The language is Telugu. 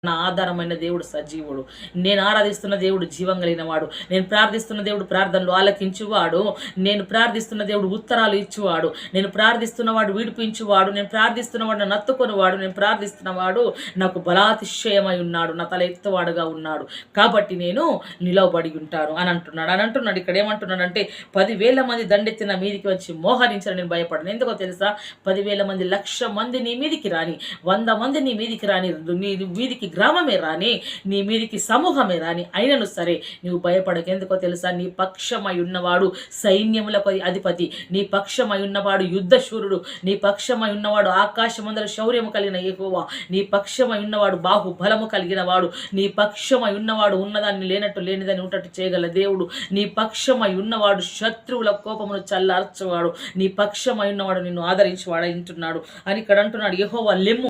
నా ఆధారమైన దేవుడు సజీవుడు. నేను ఆరాధిస్తున్న దేవుడు జీవం కలిగిన వాడు. నేను ప్రార్థిస్తున్న దేవుడు ప్రార్థనలు ఆలకించువాడు. నేను ప్రార్థిస్తున్న దేవుడు ఉత్తరాలు ఇచ్చువాడు. నేను ప్రార్థిస్తున్నవాడు విడిపించువాడు. నేను ప్రార్థిస్తున్నవాడు నన్ను నత్తుకొనివాడు. నేను ప్రార్థిస్తున్నవాడు నాకు బలాతిశయమై ఉన్నాడు. నా తల ఎత్తువాడుగా ఉన్నాడు. కాబట్టి నేను నిలవబడి ఉంటాను అని అంటున్నాడు. ఇక్కడ ఏమంటున్నాడంటే 10,000 మంది దండెత్తిన మీదికి వచ్చి మోహరించిన నేను భయపడను. ఎందుకో తెలుసా? 10,000 మంది 1,00,000 మంది నీ మీదికి రాని, 100 మంది నీ మీదికి రాని, నీ మీదికి గ్రామమే రాని, నీ మీదికి సమూహమే రాని, అయినను సరే నువ్వు భయపడకు. ఎందుకో తెలుసా? నీ పక్షమై ఉన్నవాడు సైన్యములకు అధిపతి, నీ పక్షమై ఉన్నవాడు యుద్ధ శూరుడు, నీ పక్షమై ఉన్నవాడు ఆకాశమందల శౌర్యము కలిగిన యెహోవా, నీ పక్షమై ఉన్నవాడు బాహుబలము కలిగిన వాడు, నీ పక్షమై ఉన్నవాడు ఉన్నదాన్ని లేనట్టు లేనిదని ఉంటట్టు చేయగల దేవుడు, నీ పక్షమై ఉన్నవాడు శత్రువుల కోపమును చల్లార్చువాడు, నీ పక్షమై ఉన్నవాడు నిన్ను ఆదరించువాడు అంటున్నాడు అని ఇక్కడ అంటున్నాడు. యెహోవా లెమ్ము